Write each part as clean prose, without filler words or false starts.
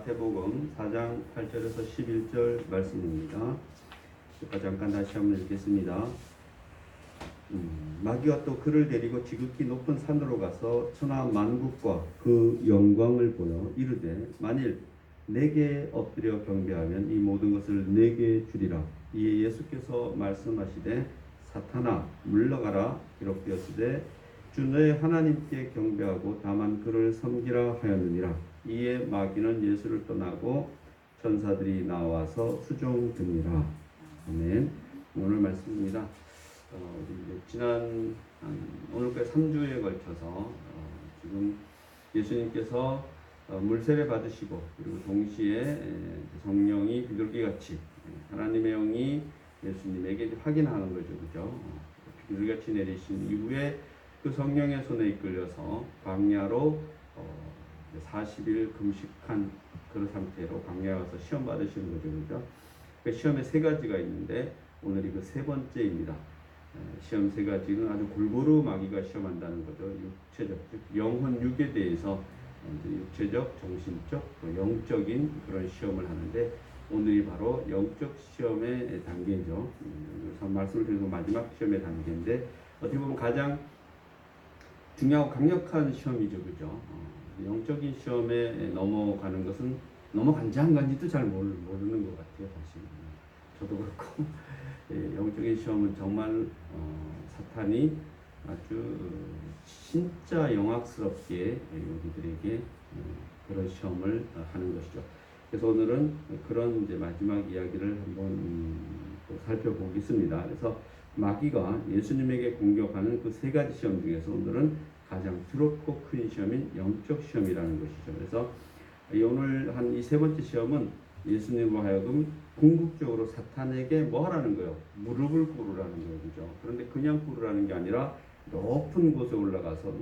마태복음 4장 8절에서 11절 말씀입니다. 잠깐 다시 한번 읽겠습니다. 마귀가 또 그를 데리고 지극히 높은 산으로 가서 천하 만국과 그 영광을 보여 이르되 만일 내게 엎드려 경배하면 이 모든 것을 내게 주리라. 이에 예수께서 말씀하시되 사탄아 물러가라 기록되었으되 주 너의 하나님께 경배하고 다만 그를 섬기라 하였느니라. 이에 마귀는 예수를 떠나고 천사들이 나와서 수종드니라. 아멘. 오늘 말씀입니다. 지난 오늘까지 3주에 걸쳐서 지금 예수님께서 물세례 받으시고 그리고 동시에 성령이 비둘기같이 하나님의 영이 예수님에게 확인하는 거죠, 그죠? 비둘기같이 내리신 이후에 그 성령의 손에 이끌려서 광야로 40일 금식한 그런 상태로 광야에 와서 시험 받으시는 거죠, 그죠? 그 시험에 세 가지가 있는데 오늘이 그 세 번째입니다. 시험 세 가지는 아주 골고루 마귀가 시험한다는 거죠. 육체적, 즉 영혼 육에 대해서 육체적, 정신적, 또 영적인 그런 시험을 하는데 오늘이 바로 영적 시험의 단계죠. 그래서 말씀을 드리고 마지막 시험의 단계인데 어떻게 보면 가장 중요하고 강력한 시험이죠, 그죠? 영적인 시험에 넘어가는 것은 넘어간지 안 간지도 잘 모르는 것 같아요, 사실. 저도 그렇고 영적인 시험은 정말 사탄이 아주 진짜 영악스럽게 우리들에게 그런 시험을 하는 것이죠. 그래서 오늘은 그런 이제 마지막 이야기를 한번 또 살펴보겠습니다. 그래서 마귀가 예수님에게 공격하는 그 세 가지 시험 중에서 오늘은 가장 두렵고 큰 시험인 영적 시험이라는 것이죠. 그래서 오늘 한 이 세 번째 시험은 예수님으로 하여금 궁극적으로 사탄에게 뭐 하라는 거예요? 무릎을 꿇으라는 거예요, 그죠? 그런데 그냥 꿇으라는 게 아니라 높은 곳에 올라가서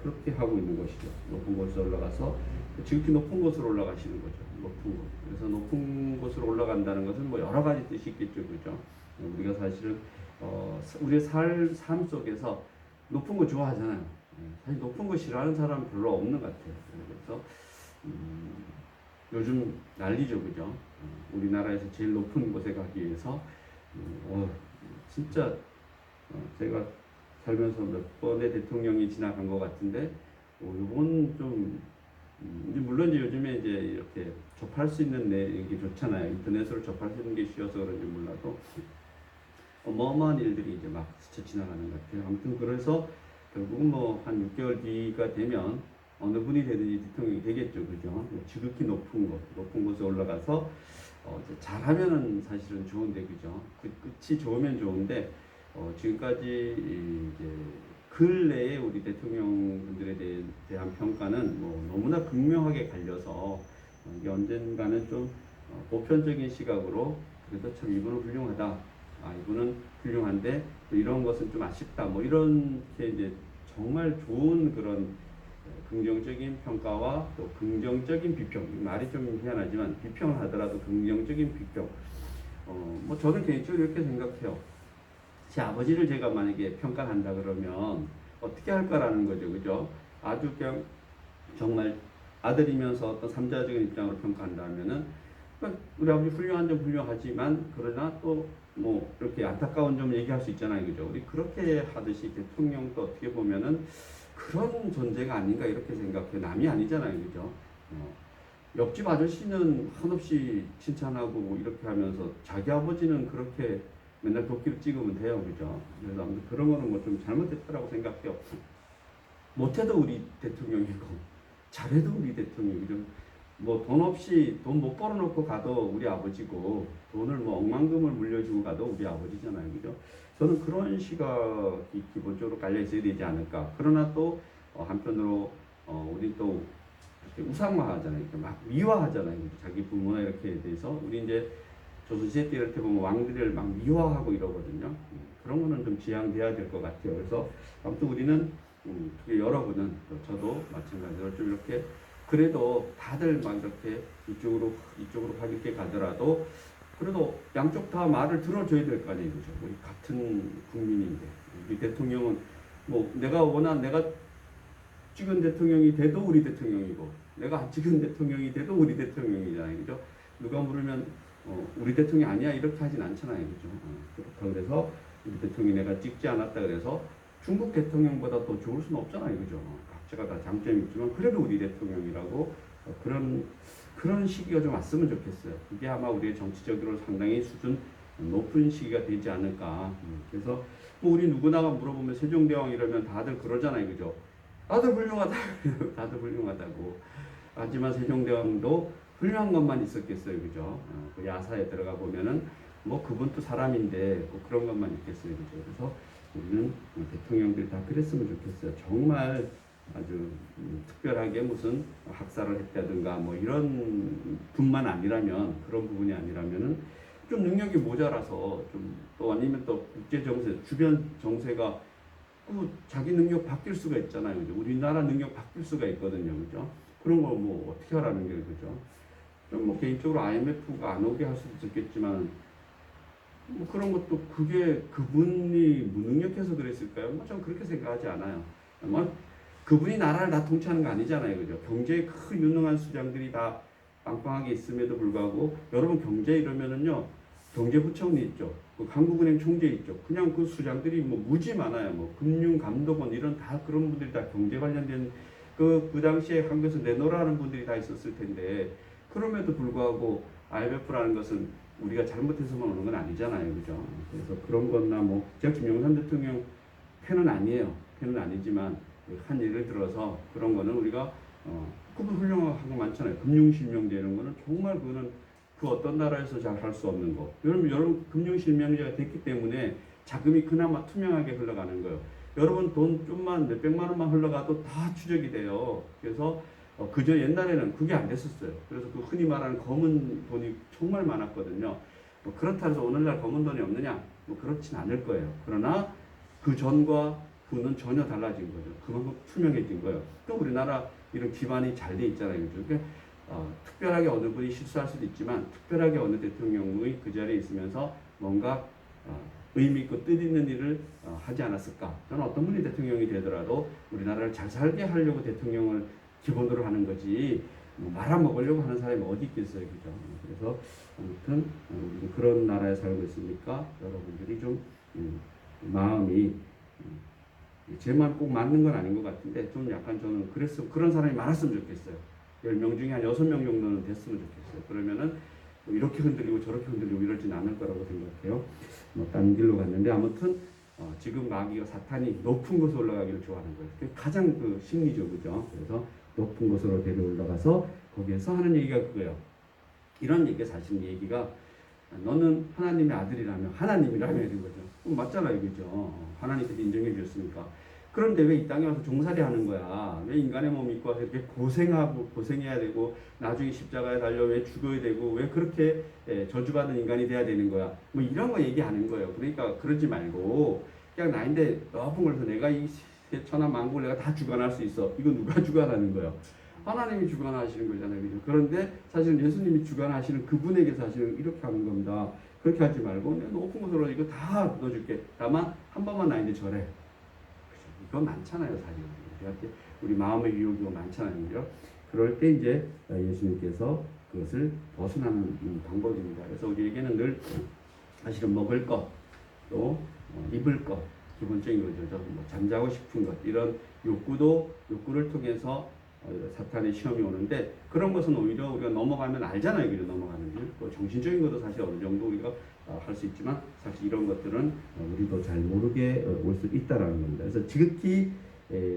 그렇게 하고 있는 것이죠. 높은 곳에 올라가서 지극히 높은 곳으로 올라가시는 거죠. 높은 곳. 그래서 높은 곳으로 올라간다는 것은 뭐 여러 가지 뜻이 있겠죠, 그죠? 우리가 사실은 우리의 삶 속에서 높은 거 좋아하잖아요. 사실 높은 거 싫어하는 사람 별로 없는 것 같아요. 그래서 요즘 난리죠, 그죠? 우리나라에서 제일 높은 곳에 가기 위해서 진짜 제가 살면서 몇 번의 대통령이 지나간 것 같은데 이번 좀 물론 이제 요즘에 이제 이렇게 접할 수 있는 게 좋잖아요. 인터넷으로 접할 수 있는 게 쉬워서 그런지 몰라도 어마어마한 일들이 이제 막 스쳐 지나가는 것 같아요. 아무튼 그래서 결국은 뭐 한 6개월 뒤가 되면 어느 분이 되든지 대통령이 되겠죠, 그죠? 지극히 높은 곳에 올라가서 잘하면은 사실은 좋은데, 그죠? 끝이 좋으면 좋은데 지금까지 이제 근래에 우리 대통령분들에 대한 평가는 뭐 너무나 극명하게 갈려서 이게 언젠가는 좀 보편적인 시각으로 그래도 참 이분은 훌륭하다. 이분은 훌륭한데 또 이런 것은 좀 아쉽다. 뭐 이렇게 이제 정말 좋은 그런 긍정적인 평가와 또 긍정적인 비평. 말이 좀 희한하지만 비평을 하더라도 긍정적인 비평. 뭐 저는 개인적으로 이렇게 생각해요. 제 아버지를 제가 만약에 평가한다 그러면 어떻게 할까라는 거죠, 그죠? 아주 그냥 정말 아들이면서 어떤 삼자적인 입장으로 평가한다면은 우리 아버지 훌륭한 점 훌륭하지만 그러나 또 뭐 이렇게 안타까운 점 얘기할 수 있잖아요, 그죠? 우리 그렇게 하듯이 대통령도 어떻게 보면은 그런 존재가 아닌가 이렇게 생각해요. 남이 아니잖아요, 그죠? 옆집 아저씨는 한없이 칭찬하고 뭐 이렇게 하면서 자기 아버지는 그렇게 맨날 도끼를 찍으면 돼요, 그죠? 그래서 아무튼 그런 거는 뭐 좀 잘못됐다라고 생각해요. 못해도 우리 대통령이고 잘해도 우리 대통령이고 뭐 돈 없이 돈 못 벌어놓고 가도 우리 아버지고 돈을 뭐 억만금을 물려주고 가도 우리 아버지잖아요, 그죠? 저는 그런 시각이 기본적으로 깔려 있어야 되지 않을까. 그러나 또 한편으로 우리 또 이렇게 우상화하잖아요, 이렇게 막 미화하잖아요, 자기 부모나 이렇게 대해서 우리 이제 조선시대 때 이렇게 보면 왕들을 막 미화하고 이러거든요. 그런 거는 좀 지양돼야 될 것 같아요. 그래서 아무튼 우리는 여러분은 저도 마찬가지로 좀 이렇게 그래도 다들 막 이렇게 이쪽으로 가볍게 가더라도 그래도 양쪽 다 말을 들어줘야 될 거 아니에요, 그죠? 우리 같은 국민인데 우리 대통령은 뭐 내가 찍은 대통령이 돼도 우리 대통령이고 내가 안 찍은 대통령이 돼도 우리 대통령이잖아요. 그죠? 누가 물으면 우리 대통령이 아니야 이렇게 하진 않잖아요. 그죠? 그렇다고 그래서 우리 대통령이 내가 찍지 않았다 그래서 중국 대통령보다 더 좋을 수는 없잖아요. 그죠? 각자가 다 장점이 있지만 그래도 우리 대통령이라고 그런 시기가 좀 왔으면 좋겠어요. 이게 아마 우리의 정치적으로 상당히 수준 높은 시기가 되지 않을까. 그래서 뭐 우리 누구나가 물어보면 세종대왕 이러면 다들 그러잖아요. 그죠? 다들 훌륭하다. 다들 훌륭하다고. 하지만 세종대왕도 훌륭한 것만 있었겠어요. 그죠? 그 야사에 들어가 보면은 뭐 그분도 사람인데 뭐 그런 것만 있겠어요. 그죠? 그래서 우리는 대통령들 다 그랬으면 좋겠어요. 정말 아주 특별하게 무슨 학살을 했다든가 뭐 이런 분만 아니라면 그런 부분이 아니라면은 좀 능력이 모자라서 좀 또 아니면 또 국제 정세 주변 정세가 그 자기 능력 바뀔 수가 있잖아요. 그죠? 우리나라 능력 바뀔 수가 있거든요. 그죠? 그런 거 뭐 어떻게 하라는 게 그죠? 좀 뭐 개인적으로 IMF가 안 오게 할 수도 있겠지만 뭐 그런 것도 그게 그분이 무능력해서 그랬을까요? 뭐 저는 그렇게 생각하지 않아요. 뭐 그분이 나라를 다 통치하는 거 아니잖아요. 그죠? 경제에 큰 유능한 수장들이 다 빵빵하게 있음에도 불구하고 여러분 경제 이러면은요. 경제부총리 있죠. 그 한국은행 총재 있죠. 그냥 그 수장들이 뭐 무지 많아요. 뭐 금융감독원 이런 다 그런 분들이 다 경제 관련된 그 당시에 한국에서 내놓으라는 분들이 다 있었을 텐데 그럼에도 불구하고 IMF라는 것은 우리가 잘못해서만 오는 건 아니잖아요. 그죠? 그래서 그런 거나 뭐 제가 김영삼 대통령 팬은 아니에요. 팬은 아니지만 한 예를 들어서 그런 거는 우리가 그분 훌륭한 거 많잖아요. 금융실명제 이런 거는 정말 그거는 그 어떤 나라에서 잘 할 수 없는 거. 여러분 금융실명제가 됐기 때문에 자금이 그나마 투명하게 흘러가는 거예요. 여러분 돈 좀만 몇백만 원만 흘러가도 다 추적이 돼요. 그래서 그저 옛날에는 그게 안 됐었어요. 그래서 그 흔히 말하는 검은 돈이 정말 많았거든요. 뭐 그렇다 해서 오늘날 검은 돈이 없느냐? 뭐 그렇진 않을 거예요. 그러나 그 전과 후는 전혀 달라진 거죠. 그만큼 투명해진 거예요. 또 우리나라 이런 기반이 잘 돼 있잖아요. 그러니까 특별하게 어느 분이 실수할 수도 있지만 특별하게 어느 대통령이 그 자리에 있으면서 뭔가 의미 있고 뜻 있는 일을 하지 않았을까. 저는 어떤 분이 대통령이 되더라도 우리나라를 잘 살게 하려고 대통령을 기본으로 하는 거지 뭐 말아먹으려고 하는 사람이 어디 있겠어요. 그죠? 그래서 아무튼 우리는 그런 나라에 살고 있으니까 여러분들이 좀 마음이 제 마음 꼭 맞는 건 아닌 것 같은데 좀 약간 저는 그런 사람이 많았으면 좋겠어요. 10명 중에 한 6명 정도는 됐으면 좋겠어요. 그러면은 뭐 이렇게 흔들리고 저렇게 흔들리고 이러진 않을 거라고 생각해요. 뭐 딴 길로 갔는데 아무튼 지금 마귀가 사탄이 높은 곳에 올라가기를 좋아하는 거예요. 그게 가장 그 심리죠. 그죠? 그래서 높은 곳으로 데려 올라가서 거기에서 하는 얘기가 그거예요. 이런 얘기가 사실 얘기가 너는 하나님의 아들이라며 하나님이라며 이런 거죠. 맞잖아요. 그죠? 하나님께서 인정해 주셨으니까. 그런데 왜 이 땅에 와서 종살이 하는 거야? 왜 인간의 몸 입고 와서 이렇게 고생해야 되고 나중에 십자가에 달려 왜 죽어야 되고 왜 그렇게 저주받은 인간이 돼야 되는 거야? 뭐 이런 거 얘기하는 거예요. 그러니까 그러지 말고 그냥 나인데 높은 곳에서 내가 이 천하 만국을 내가 다 주관할 수 있어. 이거 누가 주관하는 거예요? 하나님이 주관하시는 거잖아요. 그죠? 그런데 사실은 예수님이 주관하시는 그분에게서 하시는 이렇게 하는 겁니다. 그렇게 하지 말고 내가 높은 곳으로 이거 다 넣어줄게. 다만 한 번만 나인데 절해. 이거 많잖아요, 사실. 우리 마음의 유혹이 많잖아요. 그죠? 그럴 때 이제 예수님께서 그것을 벗어나는 방법입니다. 그래서 우리에게는 늘 사실은 먹을 것, 또 입을 것, 기본적인 거죠. 뭐 잠자고 싶은 것, 이런 욕구를 통해서 사탄의 시험이 오는데 그런 것은 오히려 우리가 넘어가면 알잖아요. 그죠? 넘어가는 길. 또 정신적인 것도 사실 어느 정도 우리가 할 수 있지만 사실 이런 것들은 우리도 잘 모르게 올 수 있다라는 겁니다. 그래서 지극히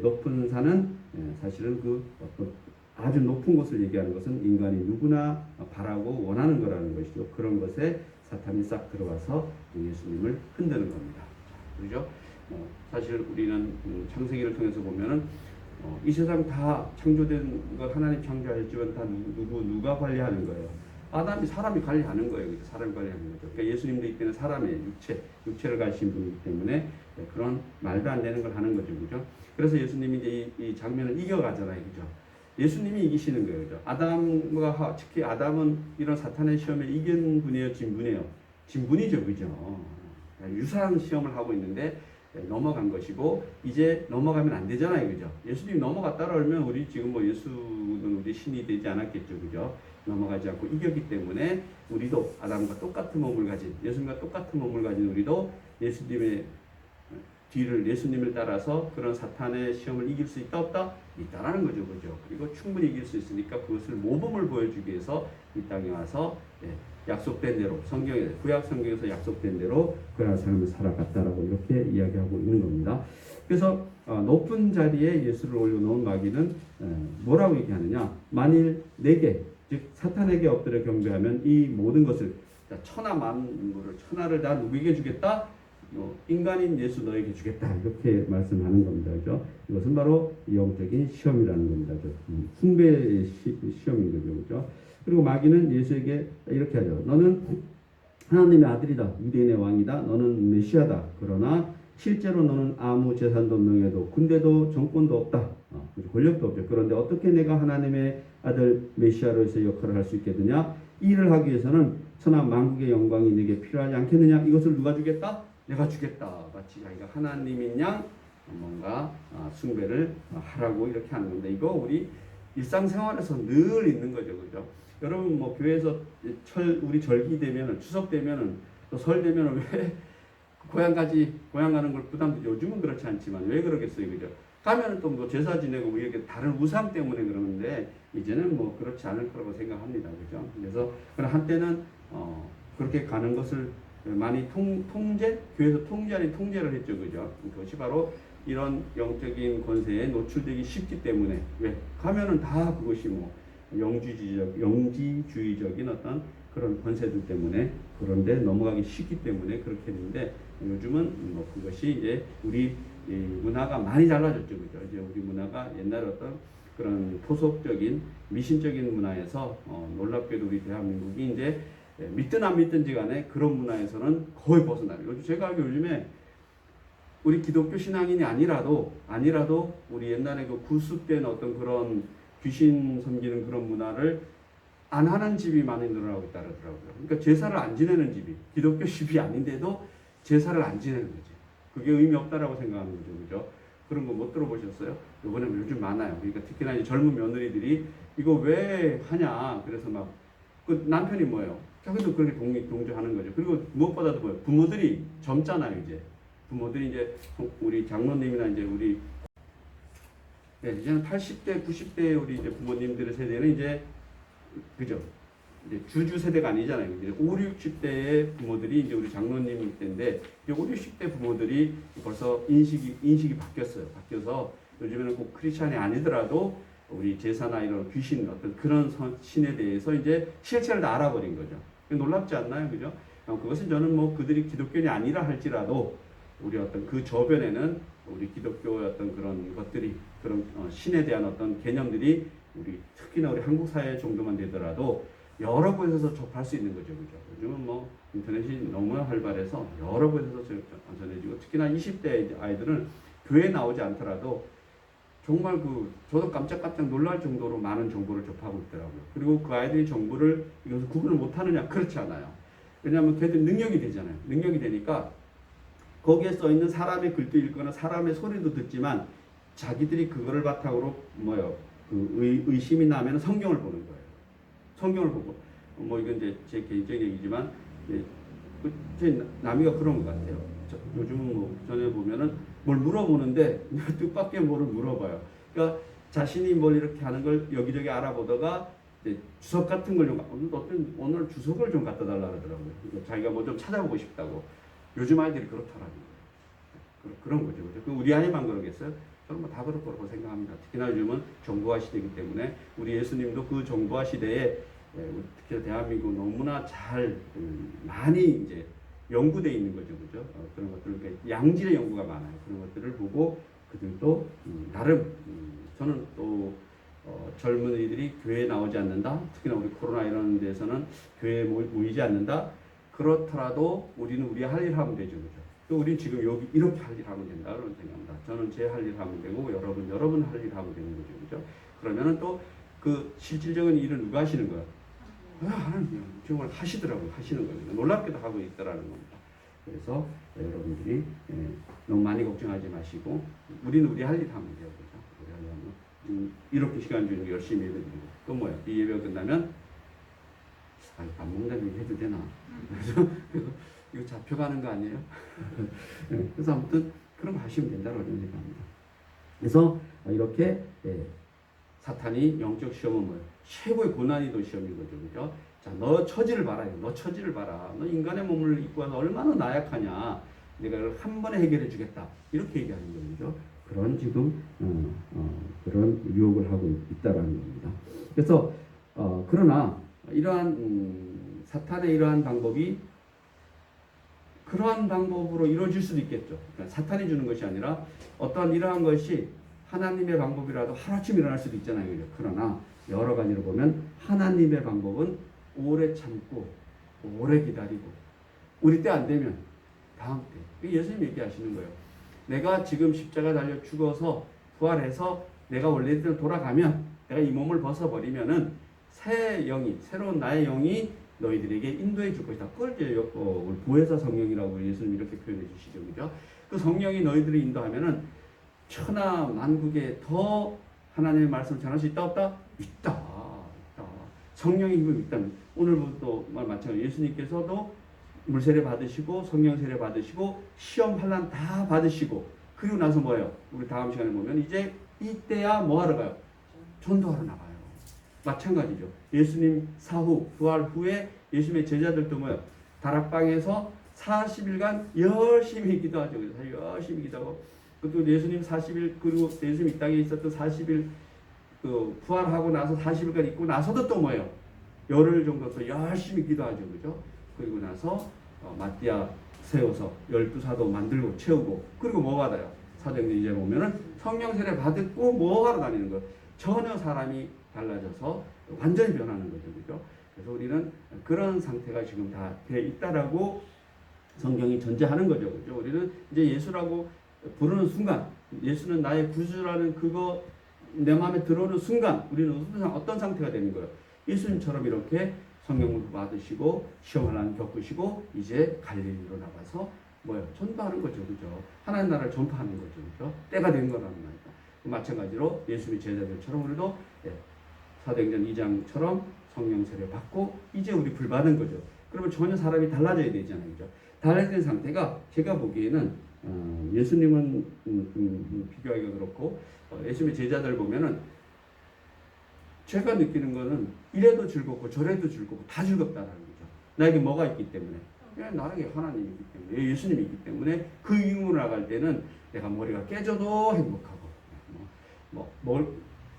높은 산은 사실은 그 아주 높은 곳을 얘기하는 것은 인간이 누구나 바라고 원하는 거라는 것이죠. 그런 것에 사탄이 싹 들어와서 예수님을 흔드는 겁니다. 그렇죠? 사실 우리는 창세기를 통해서 보면은 이 세상 다 창조된 것 하나님 창조하셨지만 다 누가 관리하는 거예요? 사람이 관리하는 거예요. 그렇죠? 사람이 관리하는 거죠. 그러니까 예수님도 이때는 사람의 육체를 가지신 분이기 때문에 그런 말도 안 되는 걸 하는 거죠. 그죠? 그래서 예수님이 이제 이 장면을 이겨가잖아요. 그죠? 예수님이 이기시는 거예요. 그죠? 아담과 특히 아담은 이런 사탄의 시험에 이긴 분이에요? 진 분이에요? 진 분이죠. 그죠? 유사한 시험을 하고 있는데 넘어간 것이고 이제 넘어가면 안 되잖아요, 그죠? 예수님 넘어갔다 그러면 우리 지금 뭐 예수는 우리 신이 되지 않았겠죠, 그죠? 넘어가지 않고 이겼기 때문에 우리도 아담과 똑같은 몸을 가진 예수님과 똑같은 몸을 가진 우리도 예수님의 뒤를 예수님을 따라서 그런 사탄의 시험을 이길 수 있다 없다? 있다라는 거죠, 그죠? 그리고 충분히 이길 수 있으니까 그것을 모범을 보여주기 위해서 이 땅에 와서 약속된 대로 성경에 구약 성경에서 약속된 대로 그런 삶을 살아갔다라고 이렇게 이야기하고 있는 겁니다. 그래서 높은 자리에 예수를 올려놓은 마귀는 뭐라고 얘기하느냐? 만일 내게 즉 사탄에게 엎드려 경배하면 이 모든 것을 천하 만물을 천하를 다 누구에게 주겠다? 인간인 예수 너에게 주겠다 이렇게 말씀하는 겁니다. 그죠? 이것은 바로 영적인 시험이라는 겁니다. 숭배의 시험인 거죠. 그죠? 그리고 마귀는 예수에게 이렇게 하죠. 너는 하나님의 아들이다. 유대인의 왕이다. 너는 메시아다. 그러나 실제로 너는 아무 재산도 명예도 군대도 정권도 없다. 권력도 없죠. 그런데 어떻게 내가 하나님의 아들 메시아로서 역할을 할 수 있겠느냐? 이 일을 하기 위해서는 천하 만국의 영광이 내게 필요하지 않겠느냐? 이것을 누가 주겠다? 내가 주겠다. 마치 자기가 하나님인 양 뭔가 숭배를 하라고 이렇게 하는 건데 이거 우리 일상생활에서 늘 있는 거죠. 그죠? 여러분 뭐 교회에서 우리 절기 되면은 추석 되면은 또 설 되면은 왜 고향 가는 걸 부담 요즘은 그렇지 않지만 왜 그러겠어요. 그죠? 가면은 또 뭐 제사 지내고 뭐 이렇게 다른 우상 때문에 그러는데 이제는 뭐 그렇지 않을 거라고 생각합니다. 그죠? 그래서 한때는 그렇게 가는 것을 많이 교회에서 통제 아닌 통제를 했죠. 그죠? 그것이 바로 이런 영적인 권세에 노출되기 쉽기 때문에 왜? 가면은 다 그것이 뭐 영지주의적인 어떤 그런 권세들 때문에 그런데 넘어가기 쉽기 때문에 그렇게 했는데 요즘은 뭐 그것이 이제 우리 문화가 많이 달라졌죠. 그죠? 이제 우리 문화가 옛날 어떤 그런 토속적인 미신적인 문화에서 놀랍게도 우리 대한민국이 이제 믿든 안 믿든지 간에 그런 문화에서는 거의 벗어나요. 요즘 제가 알기로 요즘에 우리 기독교 신앙인이 아니라도 우리 옛날에 그 구습된 어떤 그런 귀신 섬기는 그런 문화를 안 하는 집이 많이 늘어나고 있다 그러더라고요. 그러니까 제사를 안 지내는 집이 기독교 집이 아닌데도 제사를 안 지내는 거지. 그게 의미 없다라고 생각하는 거죠. 그죠? 그런 거 못 들어보셨어요? 이번에 요즘 많아요. 그러니까 특히나 이제 젊은 며느리들이 이거 왜 하냐. 그래서 막 그 남편이 뭐예요? 자기도 그렇게 동조하는 거죠. 그리고 무엇보다도 뭐예요? 부모들이 젊잖아요. 이제 부모들이 이제 우리 장로님이나 이제 우리 이제는 80대, 90대 우리 이제 부모님들의 세대는 이제 그죠? 이제 주주 세대가 아니잖아요. 이제 5, 60대의 부모들이 이제 우리 장로님 때인데 이제 5, 60대 부모들이 벌써 인식이 바뀌었어요. 바뀌어서 요즘에는 꼭 크리스찬이 아니더라도 우리 제사나 이런 귀신 어떤 그런 신에 대해서 이제 실체를 다 알아버린 거죠. 놀랍지 않나요? 그죠? 그것은 저는 뭐 그들이 기독교인이 아니라 할지라도 우리 어떤 그 저변에는 우리 기독교의 어떤 그런 것들이 그런 신에 대한 어떤 개념들이 우리 특히나 우리 한국 사회 정도만 되더라도 여러 곳에서 접할 수 있는 거죠. 그죠? 요즘은 뭐 인터넷이 너무나 활발해서 여러 곳에서 전해지고 특히나 20대 아이들은 교회에 나오지 않더라도 정말 저도 깜짝깜짝 놀랄 정도로 많은 정보를 접하고 있더라고요. 그리고 그 아이들이 정보를 이것을 구분을 못하느냐? 그렇지 않아요. 왜냐하면 걔들 능력이 되잖아요. 능력이 되니까 거기에 써 있는 사람의 글도 읽거나 사람의 소리도 듣지만 자기들이 그거를 바탕으로 의심이 나면 성경을 보는 거예요. 성경을 보고 뭐 이건 이제 제 개인적인 얘기지만 제 남이가 그런 것 같아요. 요즘은 뭐 전에 보면은 뭘 물어보는데 뜻밖의 뭐를 물어봐요. 그러니까 자신이 뭘 이렇게 하는 걸 여기저기 알아보다가 이제 주석 같은 걸 오늘 주석을 좀 갖다 달라 그러더라고요. 자기가 뭐 좀 찾아보고 싶다고. 요즘 아이들이 그렇다라는 거예요. 그런 거죠. 그죠? 우리 아이만 그러겠어요? 저는 뭐 다 그럴 거라고 생각합니다. 특히나 요즘은 정보화 시대이기 때문에 우리 예수님도 그 정보화 시대에 특히 대한민국 너무나 잘 많이 이제 연구되어 있는 거죠. 그죠? 그런 것들, 양질의 연구가 많아요. 그런 것들을 보고 그들도 나름 저는 또 젊은이들이 교회에 나오지 않는다. 특히나 우리 코로나 이런 데서는 교회에 모이지 않는다. 그렇더라도 우리는 우리 할 일 하면 되죠. 그죠? 또 우리는 지금 여기 이렇게 할 일 하면 된다. 그런 생각합니다. 저는 제 할 일 하면 되고 여러분 할 일 하면 되는 거죠. 그죠? 그러면은 또 그 실질적인 일을 누가 하시는 거예요? 하나님 정말 하시더라고요. 하시는 겁니다. 놀랍게도 하고 있더라는 겁니다. 그래서 여러분들이 너무 많이 걱정하지 마시고 우리는 우리 할 일 하면 돼요. 그죠? 우리 할 일 하면 이렇게 시간 주는 거 열심히 예배드리고 또 뭐야? 이 예배가 끝나면 밥 먹는 얘기 해도 되나? 그래서 이거 잡혀가는 거 아니에요? 그래서 아무튼 그런 거 하시면 된다고 생각합니다. 그래서 이렇게 사탄이 영적 시험은 뭐예요? 최고의 고난이도 시험인 거죠. 그죠? 자, 너 처지를 봐라. 너 처지를 봐라. 너 인간의 몸을 입고 와서 얼마나 나약하냐. 내가 이걸 한 번에 해결해 주겠다. 이렇게 얘기하는 거죠. 그런 지금 그런 유혹을 하고 있다라는 겁니다. 그래서 그러나 이러한 사탄의 이러한 방법이 그러한 방법으로 이루어질 수도 있겠죠. 그러니까 사탄이 주는 것이 아니라 어떠한 이러한 것이 하나님의 방법이라도 하루아침 일어날 수도 있잖아요. 그죠? 그러나 여러 가지로 보면 하나님의 방법은 오래 참고 오래 기다리고 우리 때 안 되면 다음 때. 예수님 얘기하시는 거예요. 내가 지금 십자가 달려 죽어서 부활해서 내가 원래대로 돌아가면 내가 이 몸을 벗어버리면은 새 영이 새로운 나의 영이 너희들에게 인도해 줄 것이다. 그걸 이제 보혜사 성령이라고 예수님 이렇게 표현해 주시죠. 그죠? 그 성령이 너희들을 인도하면은 천하 만국에 더 하나님의 말씀을 전할 수 있다 없다? 있다. 성령의 힘을 있다면 오늘부터 마찬가지로 예수님께서도 물세례 받으시고 성령 세례 받으시고 시험 환난 다 받으시고 그리고 나서 뭐예요? 우리 다음 시간에 보면 이제 이때야 뭐 하러 가요? 전도하러 나가요. 마찬가지죠. 예수님 사후 부활 후에 예수님의 제자들도 뭐예요? 다락방에서 40일간 열심히 기도하죠. 그래서 열심히 기도하고 또 예수님 40일 그리고 예수님 이 땅에 있었던 40일 그 부활하고 나서 40일간 있고 나서도 또 뭐예요? 열흘 정도 또 열심히 기도하죠. 그죠? 그리고 나서 마띠아 세워서 12사도 만들고 채우고 그리고 뭐 받아요? 사도행전 이제 보면은 성령 세례 받고 뭐 하러 다니는 거예요? 전혀 사람이 달라져서 완전히 변하는 거죠. 그죠? 그래서 우리는 그런 상태가 지금 다 돼 있다라고 성경이 전제하는 거죠. 그죠? 우리는 이제 예수라고 부르는 순간 예수는 나의 구주라는 그거 내 마음에 들어오는 순간 우리는 어떤 상태가 되는 거예요? 예수님처럼 이렇게 성령을 받으시고 시험을 겪으시고 이제 갈릴리로 나가서 뭐예요? 전파하는 거죠. 그죠? 하나님 나라를 전파하는 거죠. 그죠? 때가 된 거라는 말이죠. 마찬가지로 예수님의 제자들처럼 우리도 사도행전 2장처럼 성령 세례 받고 이제 우리 불 받은 거죠. 그러면 전혀 사람이 달라져야 되잖아요. 그죠? 달라진 상태가 제가 보기에는 예수님은 비교하기가 그렇고 예수님의 제자들 보면은 제가 느끼는 거는 이래도 즐겁고 저래도 즐겁고 다 즐겁다라는 거죠. 나에게 뭐가 있기 때문에 나에게 하나님이 있기 때문에 예수님이 있기 때문에 그 이름으로 나갈 때는 내가 머리가 깨져도 행복하고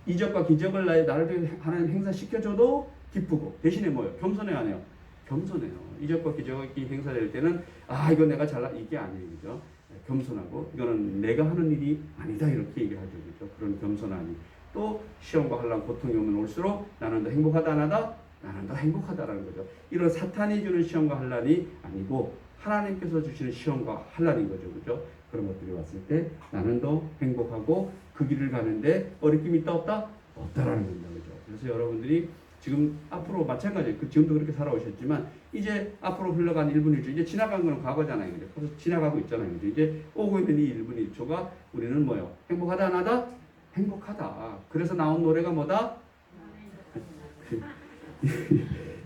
이적과 기적을 나를 위해 하나님 행사시켜줘도 기쁘고 대신에 뭐예요? 겸손해야 하네요. 겸손해요. 이적과 기적이 행사될 때는 이거 내가 잘나 이게 아니에요. 그죠? 겸손하고 이거는 내가 하는 일이 아니다 이렇게 얘기하죠. 그죠? 그런 겸손함이 또 시험과 환난 고통이 오면 올수록 나는 더 행복하다 안 하다? 나는 더 행복하다라는 거죠. 이런 사탄이 주는 시험과 환난이 아니고 하나님께서 주시는 시험과 환난인 거죠. 그죠? 그런 것들이 왔을 때 나는 더 행복하고 그 길을 가는데 어려움이 있다 없다? 없다라는 겁니다. 그죠? 그래서 여러분들이 지금 앞으로 마찬가지예요. 지금도 그렇게 살아오셨지만 이제 앞으로 흘러간 1분 1초 이제 지나간 건 과거잖아요. 그죠? 그래서 지나가고 있잖아요. 그죠? 이제 오고 있는 이 1분 1초가 우리는 뭐예요? 행복하다 안 하다? 행복하다. 그래서 나온 노래가 뭐다?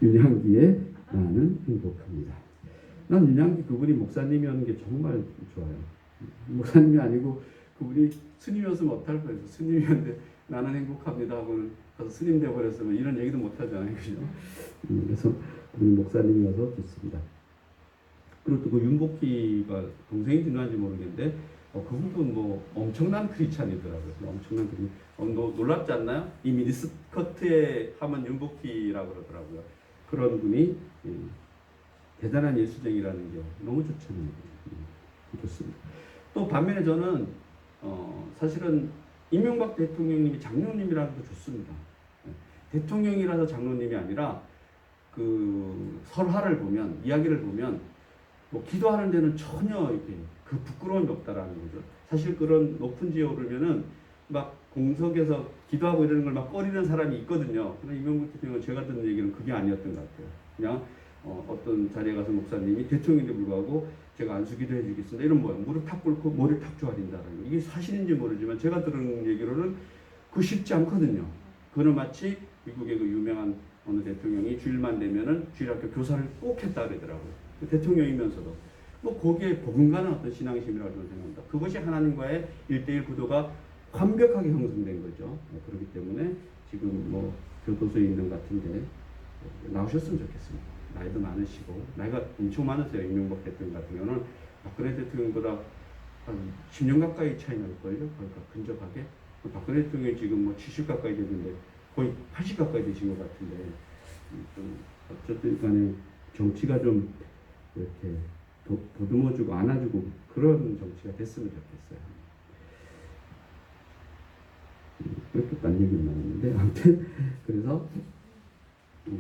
윤향기의 나는 행복합니다. 난 윤향기 그분이 목사님이었는 게 정말 좋아요. 목사님이 아니고 그분이 스님이었으면 어떡할 뻔했어. 스님이었는데 나는 행복합니다 하고는 가서 스님 되어버렸으면 이런 얘기도 못하잖아요. 그죠? 그래서 그분이 목사님이어서 좋습니다. 그리고 또 그 윤복희가 동생인지 누나인지 모르겠는데 그분도 뭐 엄청난 크리스찬이더라고요. 엄청난 놀랍지 않나요? 이 미니스커트에 하면 윤복희라고 그러더라고요. 그런 분이 대단한 예수쟁이라는 게 너무 좋잖아요. 좋습니다. 또 반면에 저는 사실은 이명박 대통령님이 장로님이라는 것도 좋습니다. 대통령이라서 장로님이 아니라 그 설화를 보면 이야기를 보면 뭐 기도하는 데는 전혀 이렇게 그 부끄러움이 없다라는 거죠. 사실 그런 높은 지에 오르면은 막 공석에서 기도하고 이러는 걸 막 꺼리는 사람이 있거든요. 근데 이명박 대통령은 제가 듣는 얘기는 그게 아니었던 것 같아요. 그냥 어떤 자리에 가서 목사님이 대통령인데 불구하고 제가 안수기도 해주겠습니다. 이런 뭐야 무릎 탁 꿇고 머리를 탁 조아린다라는 거. 이게 사실인지 모르지만 제가 들은 얘기로는 그거 쉽지 않거든요. 그는 마치 미국의 그 유명한 어느 대통령이 주일만 되면은 주일학교 교사를 꼭 했다 그러더라고요. 그 대통령이면서도 뭐 거기에 버금가는 어떤 신앙심이라고 저는 생각합니다. 그것이 하나님과의 1:1 구도가 완벽하게 형성된 거죠. 그렇기 때문에 지금 뭐 교도소에 있는 것 같은데 나오셨으면 좋겠습니다. 나이도 많으시고 나이가 엄청 많으세요. 이명박 대통령 같은 경우는 박근혜 대통령보다 한 10년 가까이 차이 날걸요. 그러니까 근접하게 박근혜 대통령이 지금 뭐 70 가까이 되는데 거의 80 가까이 되신 것 같은데 좀 어쨌든 간에 정치가 좀 이렇게 보듬어주고 안아주고 그런 정치가 됐으면 좋겠어요. 그렇게 딴 얘기를 나눴는데 아무튼 그래서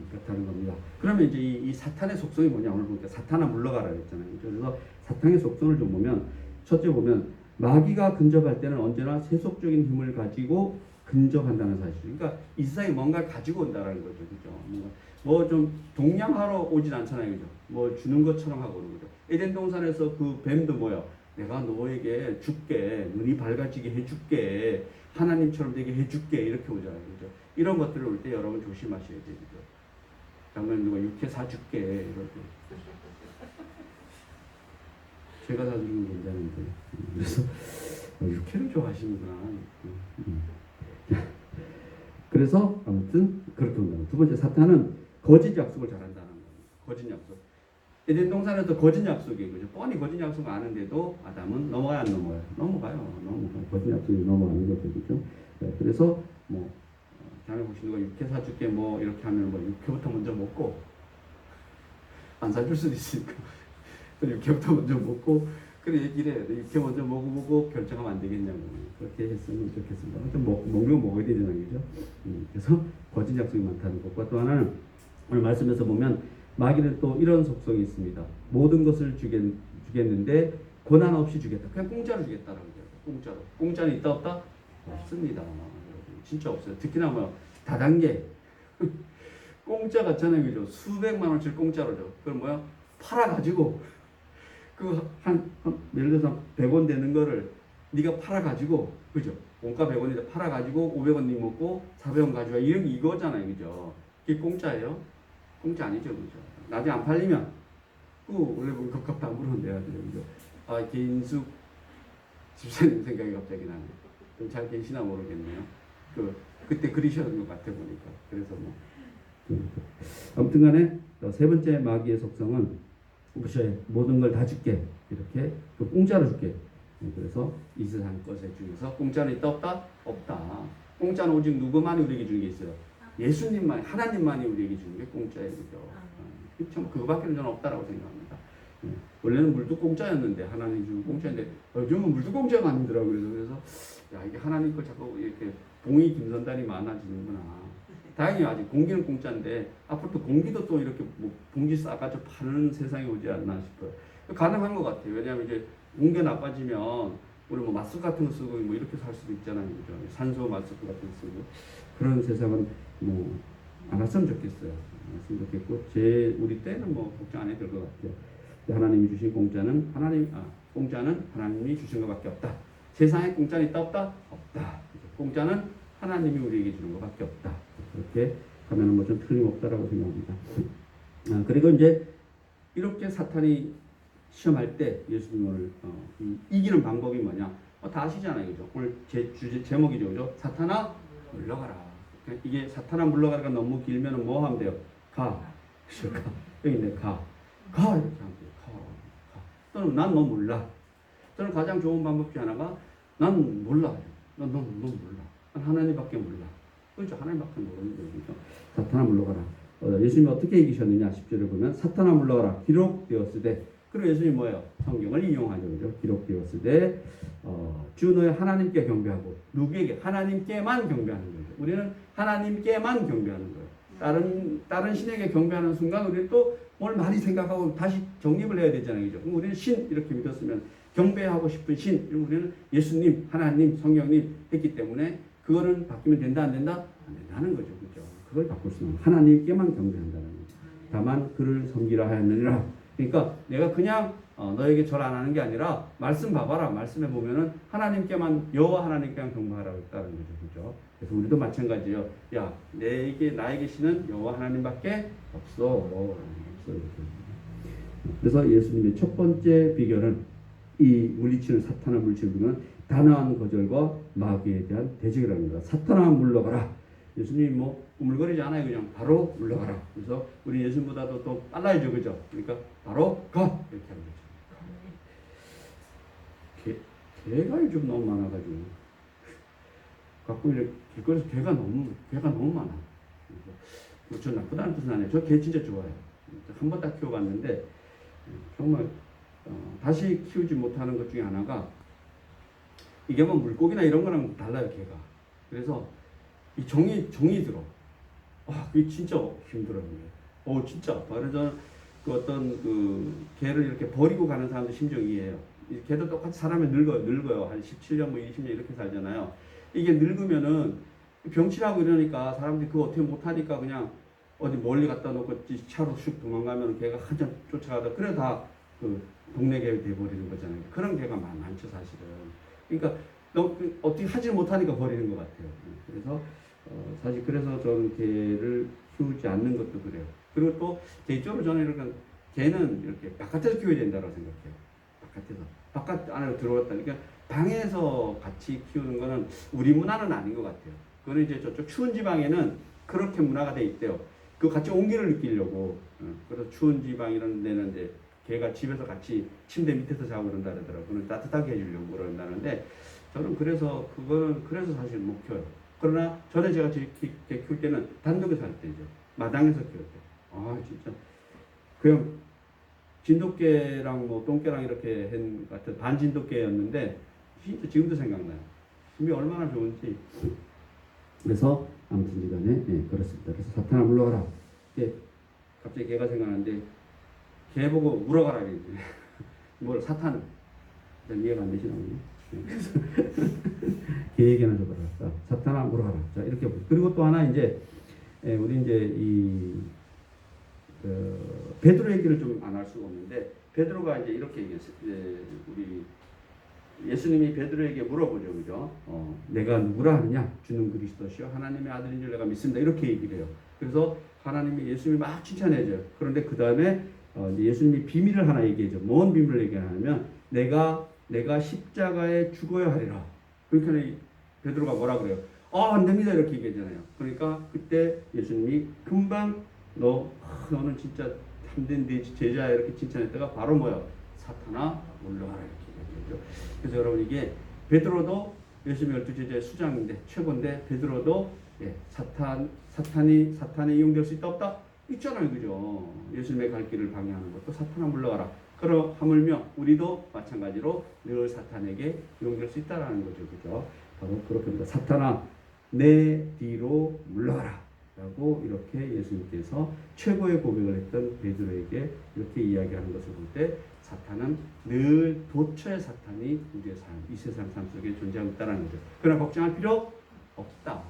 그렇다는 겁니다. 그러면 이제 이 사탄의 속성이 뭐냐 오늘 보니까 사탄아 물러가라 그랬잖아요. 그래서 사탄의 속성을 좀 보면 첫째 보면 마귀가 근접할 때는 언제나 세속적인 힘을 가지고 근접한다는 사실. 그러니까 이 세상에 뭔가를 가지고 온다라는 거죠, 그죠? 뭐 좀 동냥하러 오진 않잖아요, 그죠? 뭐 주는 것처럼 하고 오는 거죠. 에덴 동산에서 그 뱀도 뭐야? 내가 너에게 줄게, 눈이 밝아지게 해줄게, 하나님처럼 되게 해줄게 이렇게 오잖아요, 그죠? 이런 것들을 올 때 여러분 조심하셔야 돼요, 그죠? 장모님 누가 육회 사줄게 이럴 때 제가 사주는 건 괜찮은데 그래서 육회를 좋아하시는구나. 그래서 아무튼 그렇게 온다. 두 번째 사탄은 거짓 약속을 잘한다는 겁니다. 거짓 약속. 에덴 동산에도 거짓 약속이에요. 그죠? 뻔히 거짓 약속 아는데도 아담은 넘어가요, 안 넘어가요? 넘어가요. 거짓 약속이 넘어가는 거죠, 그죠? 그래서 뭐 자네 보시는 거 육회 사줄게 뭐 이렇게 하면 뭐 육회부터 먼저 먹고 안 사줄 수도 있으니까 또 육회부터 먼저 먹고 그래 얘기를 해야 돼. 육회 먼저 먹어보고 결정하면 안 되겠냐고 그렇게 했으면 좋겠습니다. 하여튼 먹으면 먹어야 되잖아요, 그죠? 그래서 거짓 약속이 많다는 것과 또 하나는 오늘 말씀에서 보면 마귀는 또 이런 속성이 있습니다. 모든 것을 주겠는데 고난 없이 주겠다. 그냥 공짜로 주겠다라고 해요. 공짜로. 공짜는 있다 없다? 없습니다. 진짜 없어요. 특히나 뭐 다단계 공짜 같잖아요, 그죠? 수백만 원씩 공짜로 줘. 그럼 뭐야? 팔아가지고 그 한 예를 들어서 100원 되는 거를 네가 팔아가지고 그죠? 원가 100원인데 팔아가지고 500원 네 먹고 400원 가져와 이거잖아요, 그죠? 이게 공짜예요? 공짜 아니죠, 그죠? 나중에 안 팔리면 그 원래 보면 값 다 물어내야 돼요, 그죠? 아 개인숙 집사님 생각이 갑자기 나네요. 좀 잘 계시나 모르겠네요. 그때 그리셨는 것 같아 보니까. 그래서 뭐 아무튼간에 세 번째 마귀의 속성은 모든 걸 다 줄게 이렇게 공짜로 줄게. 그래서 이 세상 것에 중에서 공짜는 있다 없다? 없다. 공짜는 오직 누구만이 우리에게 주는 게 있어요? 예수님만, 하나님만이 우리에게 주는 게 공짜예요, 그죠? 참 그거밖에는 저는 없다라고 생각합니다. 원래는 물도 공짜였는데 하나님 주는 공짜인데 요즘은 물도 공짜가 아니더라고요. 그래서 야 이게 하나님 걸 자꾸 이렇게 봉이 김선단이 많아지는구나. 다행히 아직 공기는 공짜인데 앞으로 공기도 또 이렇게 뭐 봉지 싸가지고 파는 세상이 오지 않나 싶어요. 가능한 것 같아요. 왜냐하면 이제 공기가 나빠지면 우리 뭐 마스크 같은 거 쓰고 뭐 이렇게 살 수도 있잖아요, 그죠? 산소 마스크 같은 거 쓰고 그런 세상은 뭐 안 왔으면 좋겠어요. 안 왔으면 좋겠고 우리 때는 뭐 걱정 안 해도 될 것 같아요. 하나님이 주신 공짜는 공짜는 하나님이 주신 것밖에 없다. 세상에 공짜는 있다 없다? 없다. 공짜는 하나님이 우리에게 주는 것밖에 없다. 그렇게 하면 뭐 좀 틀림없다라고 생각합니다. 그리고 이제 이렇게 사탄이 시험할 때 예수님을 이기는 방법이 뭐냐? 다 아시잖아요, 그죠? 오늘 제목이죠, 그죠? 사탄아 물러가라. 이게 사탄아 물러가라가 너무 길면은 뭐 하면 돼요? 가. 여기 있네, 가 이렇게 하면 돼요. 가. 또는 난 너 몰라. 저는 가장 좋은 방법 중 하나가 난 몰라. 넌 몰라. 난 하나님밖에 몰라. 그렇죠. 하나님밖에 모르는 거죠. 그렇죠? 사탄아 물러가라. 예수님이 어떻게 이기셨느냐? 10절에 보면 사탄아 물러가라. 기록되었으되. 그리고 예수님이 뭐예요? 성경을 이용하죠. 그죠? 기록되었으되 주 너의 하나님께 경배하고 누구에게? 하나님께만 경배하는 거죠. 우리는 하나님께만 경배하는 거예요. 다른 신에게 경배하는 순간 우리는 또 뭘 많이 생각하고 다시 정립을 해야 되잖아요. 그죠? 그럼 우리는 신 이렇게 믿었으면 경배하고 싶은 신, 우리는 예수님, 하나님, 성령님 했기 때문에 그거는 바뀌면 된다 안 된다? 안 된다는 거죠. 그죠? 그걸 바꿀 수는 하나님께만 경배한다는 거죠. 다만 그를 섬기라 하였느니라. 그러니까 내가 그냥 너에게 절 안 하는 게 아니라 말씀 봐봐라. 말씀에 보면은 하나님께만 여호와 하나님께만 경배하라고 했다는 거죠. 그죠? 그래서 우리도 마찬가지예요. 야, 나에게 신은 여호와 하나님밖에 없어. 이렇게. 그래서 예수님의 첫 번째 비결은 이 물리치는 사탄을 물리치는 비결은 단호한 거절과 마귀에 대한 대적이라는 거다. 사탄아 물러가라. 예수님이 뭐 우물거리지 않아요. 그냥 바로 물러가라. 그래서 우리 예수님보다도 또 빨라야죠. 그죠? 그러니까 바로 가! 이렇게 하는 거죠. 개가 좀 너무 많아가지고 가끔 이렇게 길거리에서 개가 너무 많아. 뭐 저 나쁘다는 뜻은 아니에요. 저 개 진짜 좋아해요. 한 번 딱 키워봤는데 정말 다시 키우지 못하는 것 중에 하나가 이게 뭐 물고기나 이런 거랑 달라요. 개가. 그래서 이 정이 들어. 그게 진짜 힘들어요. 진짜. 그래서 그 어떤 그 개를 이렇게 버리고 가는 사람도 심정이 이해해요. 개도 똑같이 사람이 늙어요. 한 17년, 뭐 20년 이렇게 살잖아요. 이게 늙으면은 병치라고 이러니까 사람들이 그거 어떻게 못하니까 그냥 어디 멀리 갖다 놓고 차로 슉 도망가면 개가 한참 쫓아가다. 그래 다 그 동네 개 돼버리는 거잖아요. 그런 개가 많죠, 사실은. 그러니까 어떻게 하지 못하니까 버리는 것 같아요. 그래서 사실 그래서 저는 개를 키우지 않는 것도 그래요. 그리고 또 개인적으로 저는 이렇게 개는 이렇게 바깥에서 키워야 된다고 생각해요. 바깥 안으로 들어왔다. 그러니까 방에서 같이 키우는 거는 우리 문화는 아닌 것 같아요. 그거는 이제 저쪽 추운 지방에는 그렇게 문화가 돼 있대요. 그 같이 온기를 느끼려고. 그래서 추운 지방 이런 데는 이제 개가 집에서 같이 침대 밑에서 자고 그런다 그러더라고요. 그건 따뜻하게 해주려고 그런다는데 저는 그래서 사실 못 키워요. 그러나 전에 제가 개 키울 때는 단독에 살 때죠. 마당에서 키웠대요. 진짜 그냥 진돗개랑 뭐 똥개랑 이렇게 한 같은 반진돗개였는데 진짜 지금도 생각나요. 힘이 얼마나 좋은지. 그래서 아무튼 간에 그렇습니다. 그래서 사탄아 물러가라. 갑자기 개가 생각나는데 개 보고 물어가라 이제. 뭘 사탄은 이해가 안 되시나 보네. 그래서 개에게나 줘봐라. 사탄아 물어가라. 자 이렇게 보죠. 그리고 또 하나 이제 우리 이제 베드로 얘기를 좀 안 할 수가 없는데 베드로가 이제 이렇게 얘기했어요. 우리 예수님이 베드로에게 물어보죠, 그죠? 내가 누구라 하느냐? 주는 그리스도시요 하나님의 아들인 줄 내가 믿습니다. 이렇게 얘기를 해요. 그래서 하나님이 예수님이 막 칭찬해줘요. 그런데 그 다음에 예수님이 비밀을 하나 얘기해줘. 뭔 비밀을 얘기하냐면 내가 십자가에 죽어야 하리라. 그러니까 베드로가 뭐라 그래요? 안 됩니다. 이렇게 얘기하잖아요. 그러니까 그때 예수님이 금방 너는 진짜 참된 내 제자야 이렇게 칭찬했다가 바로 뭐야? 사탄아 물러가라 이렇게 얘기하죠. 그래서 여러분 이게 베드로도 예수님 12제자의 수장인데 최고인데 베드로도 사탄이 이용될 수 있다 없다? 있잖아요. 그죠? 예수님의 갈 길을 방해하는 것도 사탄아 물러가라. 그러 하물며 우리도 마찬가지로 늘 사탄에게 이용될 수 있다라는 거죠. 그죠? 바로 그렇게 사탄아 내 뒤로 물러가라 라고 이렇게 예수님께서 최고의 고백을 했던 베드로에게 이렇게 이야기하는 것을 볼 때 사탄은 늘 도처의 사탄이 우리의 삶, 이 세상 삶 속에 존재하고 있다는 거죠. 그러나 걱정할 필요 없다라는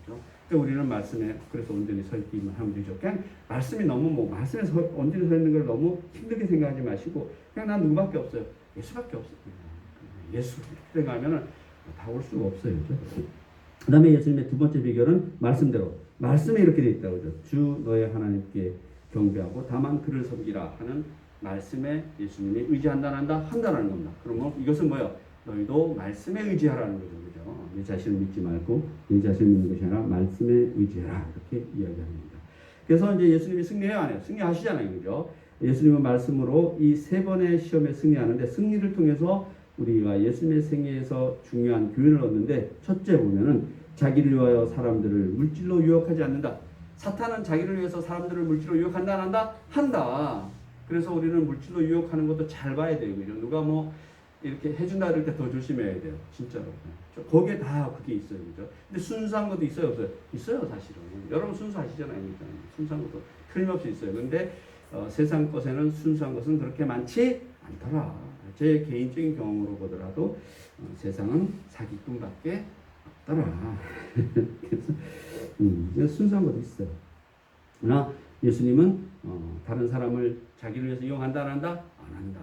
거죠. 그러니까 우리는 말씀에 그래서 온전히 서 있기만 하면 되죠. 그냥 말씀이 너무 말씀에 온전히 서 있는 걸 너무 힘들게 생각하지 마시고 그냥 난 누구밖에 없어요. 예수밖에 없어요. 예수 생각하면은 다 올 수가 없어요. 그렇죠? 그 다음에 예수님의 두 번째 비결은 말씀대로. 말씀에 이렇게 되어 있다고 하죠. 주 너의 하나님께 경배하고 다만 그를 섬기라 하는 말씀에 예수님이 의지한다는 한다는 겁니다. 그러면 이것은 뭐예요? 너희도 말씀에 의지하라는 거죠. 그죠? 네 자신을 믿지 말고 네 자신을 믿는 것이 아니라 말씀에 의지해라. 이렇게 이야기합니다. 그래서 이제 예수님이 승리해요? 안 해요? 승리하시잖아요. 그죠? 예수님은 말씀으로 이 세 번의 시험에 승리하는데 승리를 통해서 우리가 예수님의 생애에서 중요한 교훈을 얻는데 첫째 보면은 자기를 위하여 사람들을 물질로 유혹하지 않는다. 사탄은 자기를 위해서 사람들을 물질로 유혹한다 안 한다? 한다. 그래서 우리는 물질로 유혹하는 것도 잘 봐야 돼요. 그죠? 누가 뭐 이렇게 해준다 그럴 때 더 조심해야 돼요. 진짜로. 거기에 다 그게 있어요. 그죠? 근데 순수한 것도 있어요, 없어요? 있어요, 사실은. 여러분 순수하시잖아요. 그러니까. 순수한 것도 틀림없이 있어요. 근데 세상 것에는 순수한 것은 그렇게 많지 않더라. 제 개인적인 경험으로 보더라도 세상은 사기꾼밖에 없더라. 그래서 순수한 것도 있어요. 그러나 예수님은 다른 사람을 자기를 위해서 이용한다 안 한다? 안 한다.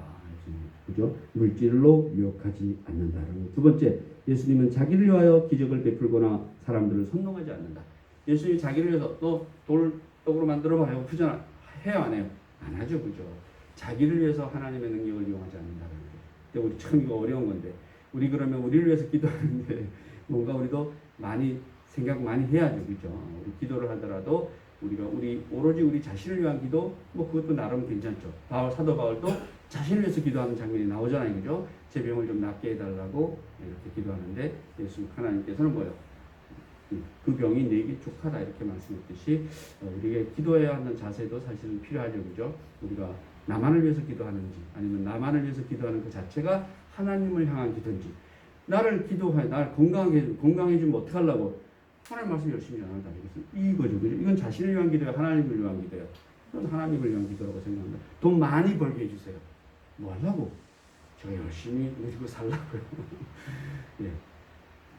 그죠? 물질로 유혹하지 않는다라는 거. 두 번째, 예수님은 자기를 위하여 기적을 베풀거나 사람들을 선동하지 않는다. 예수님이 자기를 위해서 또 돌 떡으로 만들어 봐요. 그잖아. 해요 안 해요? 안 하죠. 그죠? 자기를 위해서 하나님의 능력을 이용하지 않는다는 거. 근데 우리 참 이거 어려운 건데 우리 그러면 우리를 위해서 기도하는데 뭔가 우리도 많이 생각 많이 해야죠. 그죠? 우리 기도를 하더라도 우리가 오로지 우리 자신을 위한 기도 뭐 그것도 나름 괜찮죠. 사도 바울도 자신을 위해서 기도하는 장면이 나오잖아요. 그죠? 제 병을 좀 낫게 해달라고 이렇게 기도하는데 예수 하나님께서는 뭐예요? 그 병이 내게 족하다 이렇게 말씀했듯이 우리에게 기도해야 하는 자세도 사실은 필요하죠. 그죠? 우리가 나만을 위해서 기도하는지 아니면 나만을 위해서 기도하는 그 자체가 하나님을 향한 기도인지 나를 건강해지면 어떻게 하려고 하나님 말씀 열심히 전한다. 이거죠. 그죠? 이건 자신을 위한 기도야, 하나님을 위한 기도야. 이건 하나님을 위한 기도라고 생각합니다. 돈 많이 벌게 해주세요. 뭐 하려고? 제가 열심히 누리고 살라고요. 예.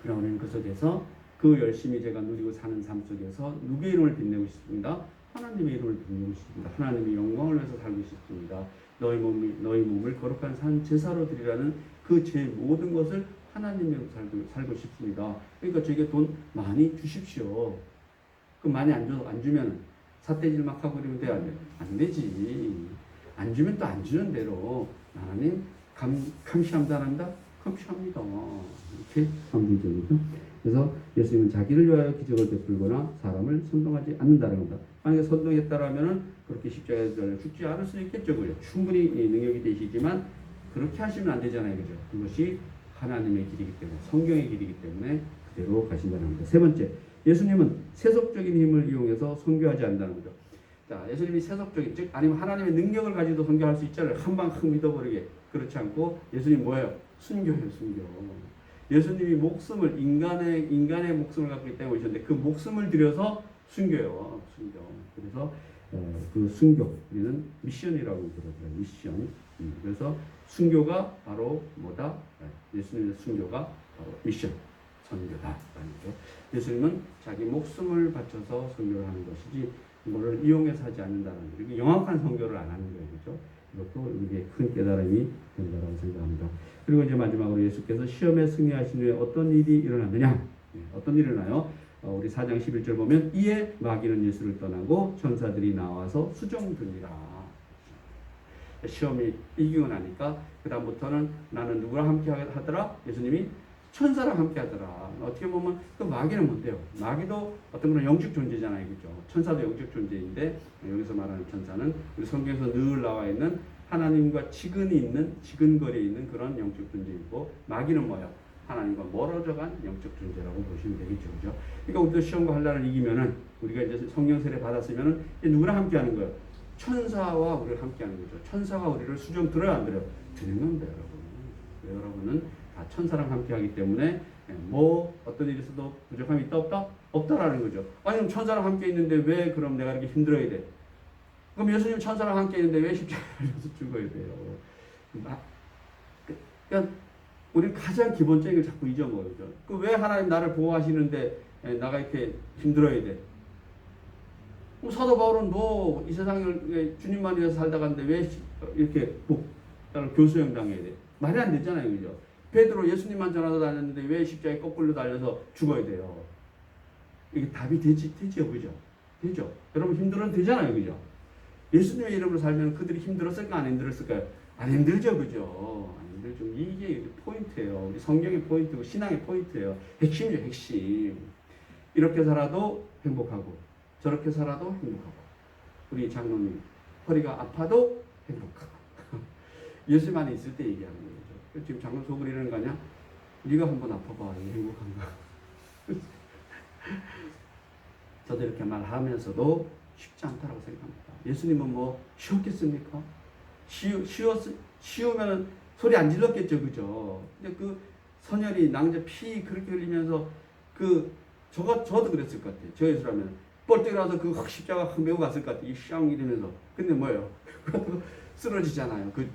그럼 우리는 그 속에서 그 열심히 제가 누리고 사는 삶 속에서 누구의 이름을 빛내고 싶습니다. 하나님의 이름을 빛내고 싶습니다. 하나님의 영광을 위해서 살고 싶습니다. 너희 몸을 거룩한 산 제사로 드리라는 그 제 모든 것을 하나님으로 살고 싶습니다. 그러니까 저에게 돈 많이 주십시오. 그 많이 안 주면 삿대질 막 하고 그러면 돼야 돼. 안 되지. 안 주면 또 안 주는 대로 하나님 감시한다 한다? 감시합니다. 이렇게 하면 되죠. 그래서 예수님은 자기를 위하여 기적을 베풀거나 사람을 선동하지 않는다는 겁니다. 만약에 선동했다라면 그렇게 십자가에 달려 죽지 않을 수 있겠죠. 그죠? 충분히 능력이 되시지만 그렇게 하시면 안 되잖아요. 그죠? 그것이 하나님의 길이기 때문에 성경의 길이기 때문에 그대로 가신다는 겁니다. 세 번째, 예수님은 세속적인 힘을 이용해서 선교하지 않는다는 거죠. 자, 예수님이 세속적인 즉 아니면 하나님의 능력을 가지고 선교할 수 있잖아요. 한방 확 믿어버리게. 그렇지 않고 예수님 뭐예요? 순교예요. 순교. 예수님이 목숨을 인간의 목숨을 갖고 있다고 보셨는데 그 목숨을 들여서 순교요. 순교. 그래서 그 순교 우리는 미션이라고 그러더라고요. 미션. 그래서 순교가 바로 뭐다? 예수님의 순교가 바로 미션. 선교다라는 거죠. 예수님은 자기 목숨을 바쳐서 선교를 하는 것이지 이거를 이용해서 하지 않는다는 거죠. 그리고 영악한 선교를 안 하는 거예요. 그렇죠? 이것도 우리에게 큰 깨달음이 된다고 생각합니다. 그리고 이제 마지막으로 예수께서 시험에 승리하신 후에 어떤 일이 일어났느냐? 어떤 일이 일어나요? 우리 4장 11절 보면 이에 마귀는 예수를 떠나고 천사들이 나와서 수종드니라. 시험이 이기고 나니까 그 다음부터는 나는 누구랑 함께 하더라? 예수님이 천사랑 함께 하더라. 어떻게 보면 그 마귀는 뭔데요? 마귀도 어떤 그런 영적 존재잖아요. 그죠? 천사도 영적 존재인데 여기서 말하는 천사는 우리 성경에서 늘 나와 있는 하나님과 지근거리에 있는 그런 영적 존재이고 마귀는 뭐야? 하나님과 멀어져간 영적 존재라고 보시면 되겠죠. 그죠? 그러니까 우리도 시험과 환난을 이기면은 우리가 이제 성령 세례 받았으면은 누구랑 함께 하는 거예요? 천사와 우리를 함께 하는 거죠. 천사가 우리를 수종 들어야 안 들어요? 드는 겁니다, 여러분. 여러분은 다 천사랑 함께 하기 때문에 뭐 어떤 일이 있어도 부족함이 있다 없다? 없다라는 거죠. 아니 그럼 천사랑 함께 있는데 왜 그럼 내가 이렇게 힘들어야 돼? 그럼 예수님 천사랑 함께 있는데 왜 십자가에서 죽어야 돼요? 그러니까 우리 가장 기본적인 걸 자꾸 잊어먹어요. 그 왜 하나님 나를 보호하시는데 나가 이렇게 힘들어야 돼? 사도 바울은 뭐 이 세상을 주님만 위해서 살다 갔는데 왜 이렇게 교수형 당해야 돼? 말이 안 되잖아요. 그죠? 베드로 예수님만 전하다 다녔는데 왜 십자가에 거꾸로 달려서 죽어야 돼요? 이게 답이 되죠? 그죠? 되죠? 여러분 힘들어도 되잖아요. 그죠? 예수님의 이름으로 살면 그들이 힘들었을까? 안 힘들었을까요? 안 힘들죠. 그죠? 안 힘들죠. 이게 포인트예요. 우리 성경의 포인트고 신앙의 포인트예요. 핵심이죠. 핵심. 이렇게 살아도 행복하고 저렇게 살아도 행복하고 우리 장로님 허리가 아파도 행복하고 예수님 안에 있을 때 얘기하는 거죠. 지금 장로 속을 이러는 거 아니야? 네가 한번 아파봐. 행복한가? 저도 이렇게 말하면서도 쉽지 않다라고 생각합니다. 예수님은 뭐 쉬웠겠습니까? 쉬우면 소리 안 질렀겠죠. 그죠? 근데 그 선열이 낭자 피 그렇게 흘리면서 저도 그랬을 것 같아요. 저 예수라면 뻘떡이라서 그 십자가 메고 갔을 것 같아요. 샹 이러면서. 근데 뭐예요? 그것도 쓰러지잖아요. 그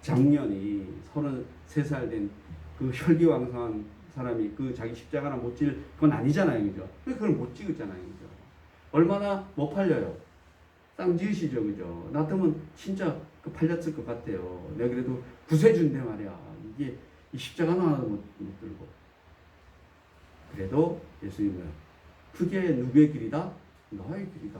장년이 33살 된 그 혈기왕성한 사람이 그 자기 십자가 하나 못 질 건 아니잖아요. 그죠? 그걸 못 찍었잖아요. 그죠? 얼마나 못 팔려요? 쌍지으시죠, 그죠? 나 같으면 진짜 그 팔렸을 것 같아요. 내가 그래도 구세주인데 말이야. 이게 이 십자가는 하나도 못 들고. 그래도 예수님은 그게 누구의 길이다? 너의 길이다.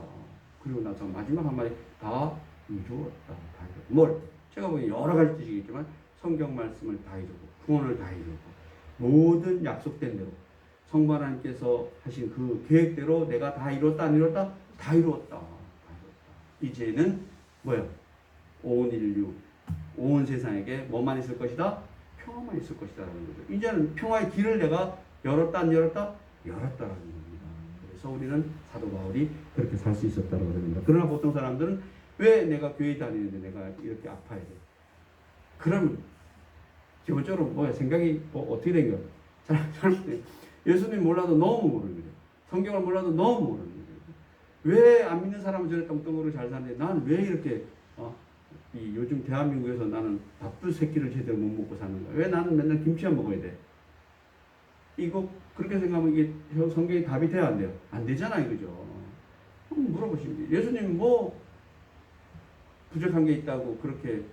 그리고 나서 마지막 한마디 다 이루었다. 다 이루었다. 뭘? 제가 보기엔 여러 가지 뜻이겠지만 성경 말씀을 다 이루고 구원을 다 이루고 모든 약속된 대로 성부 하나님께서 하신 그 계획대로 내가 다 이뤘다 안 이뤘다? 다 이루었다. 이제는 뭐야? 온 인류, 온 세상에게 뭐만 있을 것이다? 평화만 있을 것이다라는 거죠. 이제는 평화의 길을 내가 열었다 안 열었다? 열었다라는 겁니다. 그래서 우리는 사도 바울이 그렇게 살 수 있었다고 합니다. 그러나 보통 사람들은 왜 내가 교회 다니는데 내가 이렇게 아파야 돼? 그럼 기본적으로 뭐야? 생각이 어떻게 된 거야? 예수님 몰라도 너무 모르는 거죠. 성경을 몰라도 너무 모르는 거죠. 왜 안 믿는 사람은 저래 똥똥으로 잘 사는데 나는 왜 이렇게 이 요즘 대한민국에서 나는 밥도 새끼를 제대로 못 먹고 사는 거야? 왜 나는 맨날 김치만 먹어야 돼? 이거 그렇게 생각하면 이게 성경이 답이 돼야 안 돼요? 안 되잖아요, 그죠? 물어보시면 돼요. 예수님 뭐 부족한 게 있다고 그렇게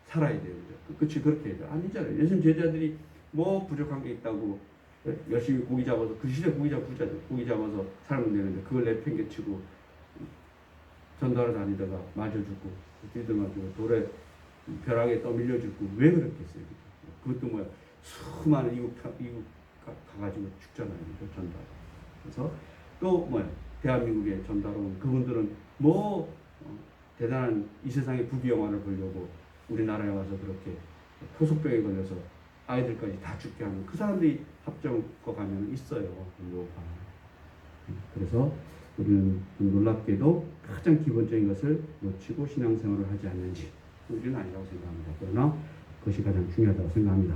살아야 돼요, 그죠? 그치 그렇게 해야 돼요. 아니잖아요. 예수님 제자들이 뭐 부족한 게 있다고 열심히 고기 잡아서 그 시대 고기 잡아서 살면 되는데 그걸 내팽개치고 전도하러 다니다가 맞아 죽고 뒤듬어주고 돌에 벼락에 떠밀려 죽고 왜 그랬겠어요? 그것도 뭐야 수많은 이국 가가지고 죽잖아요, 전도하러. 그래서 또 뭐야 대한민국에 전도하러 온 그분들은 뭐 대단한 이 세상의 부귀영화를 보려고 우리나라에 와서 그렇게 토속병에 걸려서 아이들까지 다 죽게 하는 그 사람들이 합정거 가면 있어요. 그래서 우리는 놀랍게도 가장 기본적인 것을 놓치고 신앙생활을 하지 않는지 우리는 아니라고 생각합니다. 그러나 그것이 가장 중요하다고 생각합니다.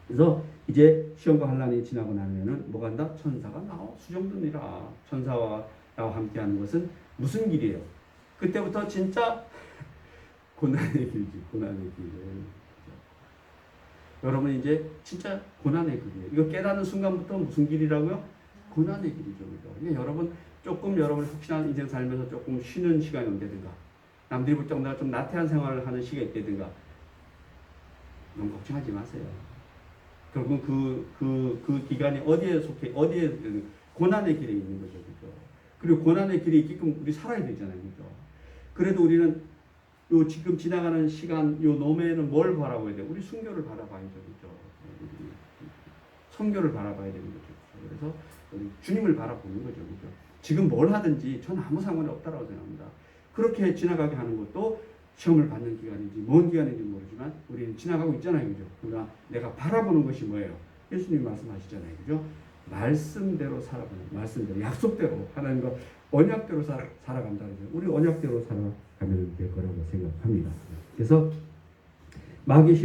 그래서 이제 시험과 환난이 지나고 나면은 뭐가 한다? 천사가 나와 수정되니라. 천사와 나와 함께하는 것은 무슨 길이에요? 그때부터 진짜 고난의 길이지. 고난의 길. 여러분 이제 진짜 고난의 길이에요. 이거 깨닫는 순간부터 무슨 길이라고요? 고난의 길이죠. 그죠? 그러니까 여러분 혹시나 인생 살면서 조금 쉬는 시간이 온다든가 남들이 볼 정도로 좀 나태한 생활을 하는 시기가 있다든가 너무 걱정하지 마세요. 결국 그 기간이 어디에 고난의 길에 있는 거죠. 그죠? 그리고 고난의 길이 있게끔 우리 살아야 되잖아요. 그죠? 그래도 우리는 요 지금 지나가는 시간 요 노매는 뭘 바라봐야 돼요? 우리 순교를 바라봐야죠. 그죠? 성교를 바라봐야 되는 거죠. 그래서 우리 주님을 바라보는 거죠. 그죠? 지금 뭘 하든지 저는 아무 상관이 없다고 생각합니다. 그렇게 지나가게 하는 것도 시험을 받는 기간인지 뭔 기간인지 모르지만 우리는 지나가고 있잖아요. 그죠? 그러나 내가 바라보는 것이 뭐예요? 예수님 말씀하시잖아요. 그죠? 말씀대로 살아가는, 말씀대로, 약속대로 하나님과 언약대로 살아간다는 거예요. 우리 언약대로 살아가면 될 거라고 생각합니다. 그래서 마귀의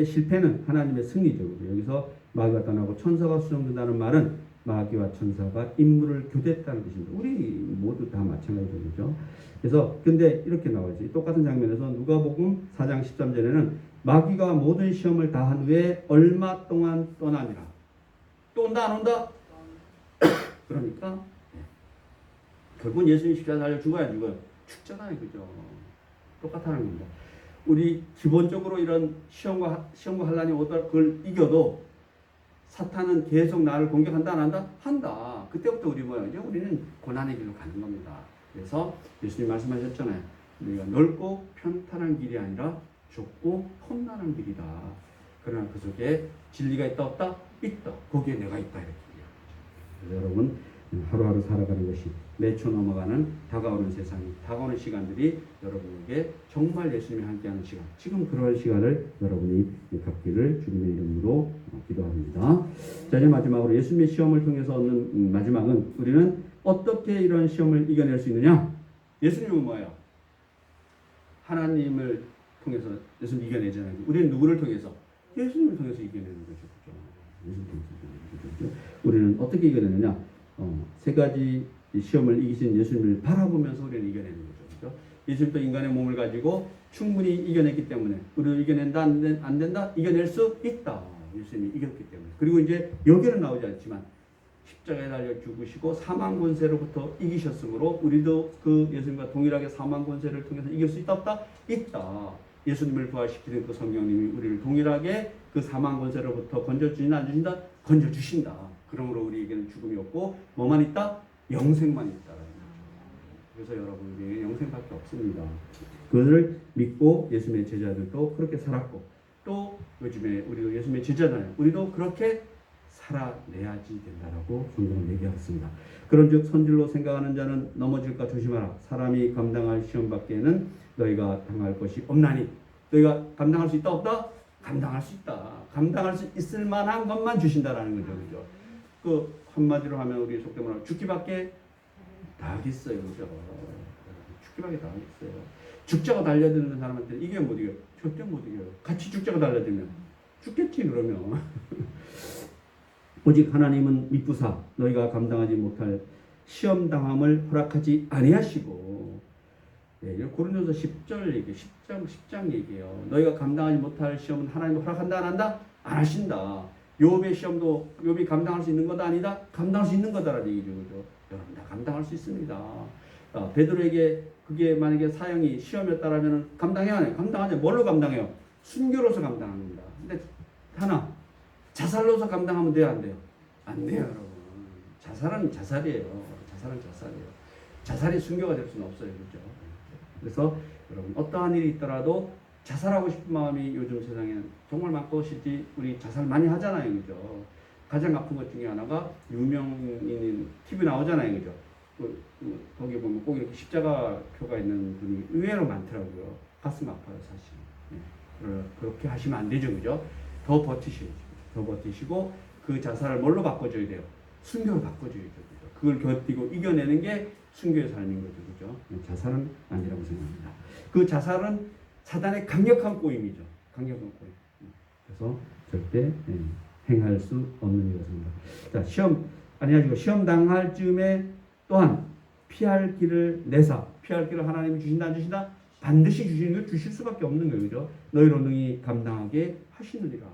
실패는 하나님의 승리죠. 여기서 마귀가 떠나고 천사가 수정된다는 말은 마귀와 천사가 임무를 교대했다는 뜻입니다. 우리 모두 다 마찬가지죠. 그래서 근데 이렇게 나오지. 똑같은 장면에서 누가복음 4장 13절에는 마귀가 모든 시험을 다한 후에 얼마 동안 떠나니라. 또 온다 안 온다? 그러니까 결국은 예수님 십자가 달려 죽어야 죽잖아요. 그죠? 똑같다는 겁니다. 우리 기본적으로 이런 시험과 환난이 오다 그걸 이겨도 사탄은 계속 나를 공격한다 안 한다? 한다. 그때부터 우리 뭐야? 이제 우리는 고난의 길로 가는 겁니다. 그래서 예수님 말씀하셨잖아요. 우리가 넓고 편탄한 길이 아니라 좁고 험난한 길이다. 그러나 그 속에 진리가 있다 없다? 있다. 거기에 내가 있다 이렇게. 그래서 여러분 하루하루 살아가는 것이 몇 초 넘어가는 다가오는 세상이 다가오는 시간들이 여러분에게 정말 예수님이 함께하는 시간 지금 그럴 시간을 여러분이 갖기를 주님의 이름으로 기도합니다. 자 이제 마지막으로 예수님의 시험을 통해서 얻는 마지막은 우리는 어떻게 이런 시험을 이겨낼 수 있느냐? 예수님은 뭐예요? 하나님을 통해서 예수님 이겨내잖아요. 우리는 누구를 통해서? 예수님을 통해서 이겨내는 거죠. 그렇죠? 예수님 통해서 이겨내는 거죠. 우리는 어떻게 이겨내느냐? 세 가지 시험을 이기신 예수님을 바라보면서 우리는 이겨내는 거죠. 그렇죠? 예수님도 인간의 몸을 가지고 충분히 이겨냈기 때문에 우리를 이겨낸다 안 된다? 이겨낼 수 있다. 예수님이 이겼기 때문에. 그리고 이제 여기는 나오지 않지만 십자가에 달려 죽으시고 사망 권세로부터 이기셨으므로 우리도 그 예수님과 동일하게 사망 권세를 통해서 이길 수 있다 없다? 있다. 예수님을 부활시키는 그 성령님이 우리를 동일하게 그 사망 권세로부터 건져주시나 안 주신다? 건져주신다. 그러므로 우리에게는 죽음이 없고 뭐만 있다? 영생만 있다. 그래서 여러분 우리에게 영생밖에 없습니다. 그것을 믿고 예수님의 제자들도 그렇게 살았고 또 요즘에 우리도 예수님의 제자잖아요. 우리도 그렇게 살아내야지 된다라고 성경은 얘기하였습니다. 그런즉 선질로 생각하는 자는 넘어질까 조심하라. 사람이 감당할 시험 밖에는 너희가 당할 것이 없나니. 너희가 감당할 수 있다 없다? 감당할 수 있다. 감당할 수 있을 만한 것만 주신다라는 거죠. 그죠? 그 한마디로 하면 우리 속된 말로 죽기밖에 다 하겠어요. 그죠? 죽기밖에 다 하겠어요. 죽자고 달려드는 사람한테 이게 못 이겨요. 절대 못 이겨요. 같이 죽자고 달려들면 죽겠지 그러면. 오직 하나님은 미쁘사 너희가 감당하지 못할 시험 당함을 허락하지 아니하시고. 네, 고린도서 10절 얘기, 10장 얘기예요. 너희가 감당하지 못할 시험은 하나님이 허락한다 안 한다? 안 하신다. 욥의 시험도 욥이 감당할 수 있는 거다 아니다? 감당할 수 있는 거다라는 얘기죠. 그죠? 여러분 다 감당할 수 있습니다. 베드로에게 그게 만약에 사형이 시험이었다라면 감당해야 하나요? 감당하죠. 뭘로 감당해요? 순교로서 감당합니다. 근데 하나 자살로서 감당하면 돼요, 안 돼요? 안 돼요, 여러분. 자살은 자살이에요. 자살은 자살이에요. 자살이 순교가 될 수는 없어요, 그렇죠? 그래서 여러분 어떠한 일이 있더라도 자살하고 싶은 마음이 요즘 세상에는 정말 많고 실제 우리 자살 많이 하잖아요, 그죠? 가장 아픈 것 중에 하나가 유명인인 TV 나오잖아요, 그죠? 거기 보면 꼭 이렇게 십자가 표가 있는 분이 의외로 많더라고요. 가슴 아파요, 사실. 네. 그렇게 하시면 안 되죠, 그죠? 더 버티셔야죠. 더 버티시고 그 자살을 뭘로 바꿔줘야 돼요? 순교로 바꿔줘야죠, 그죠? 그걸 견디고 이겨내는 게 순교의 삶인 거죠, 그죠? 자살은 아니라고 생각합니다. 그 자살은 사단의 강력한 꼬임이죠. 강력한 꼬임. 그래서 절대 행할 수 없는 것입니다. 자, 시험 당할 즈음에 또한 피할 길을 내사, 피할 길을 하나님이 주신다 안 주신다? 반드시 주시는 걸 주실 수밖에 없는 거예요, 그죠? 너희로 능히 감당하게 하시느니라.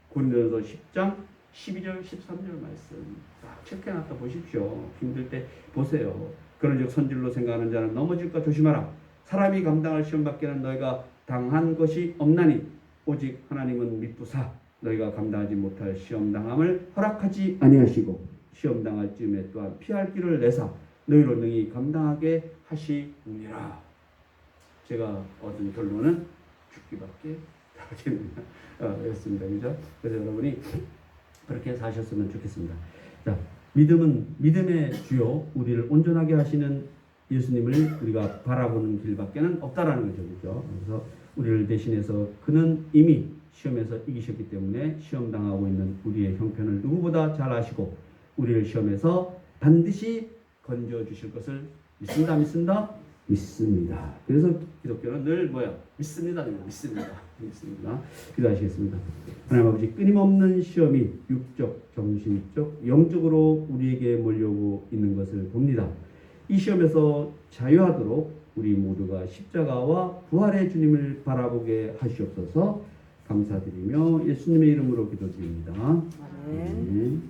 고린도전서 10장 12절 13절 말씀 딱 체크해놨다 보십시오. 힘들 때 보세요. 그런즉 선질로 생각하는 자는 넘어질까 조심하라. 사람이 감당할 시험 밖에는 너희가 당한 것이 없나니 오직 하나님은 미쁘사 너희가 감당하지 못할 시험 당함을 허락하지 아니하시고 시험 당할 즈음에 또한 피할 길을 내사 너희로 능히 감당하게 하시니라. 제가 얻은 결론은 죽기밖에 하겠느냐 였습니다. 그죠? 그래서 여러분이 그렇게 사셨으면 좋겠습니다. 자, 믿음의 주요 우리를 온전하게 하시는 예수님을 우리가 바라보는 길밖에는 없다라는 거죠. 그죠? 그래서 우리를 대신해서 그는 이미 시험에서 이기셨기 때문에 시험 당하고 있는 우리의 형편을 누구보다 잘 아시고 우리를 시험에서 반드시 건져 주실 것을 믿습니다. 믿습니다. 믿습니다. 그래서 기독교는 늘 뭐야? 믿습니다. 믿습니다. 기도하시겠습니다. 하나님 아버지, 끊임없는 시험이 육적, 정신적, 영적으로 우리에게 몰려오고 있는 것을 봅니다. 이 시험에서 자유하도록 우리 모두가 십자가와 부활의 주님을 바라보게 하시옵소서. 감사드리며 예수님의 이름으로 기도드립니다. 아멘.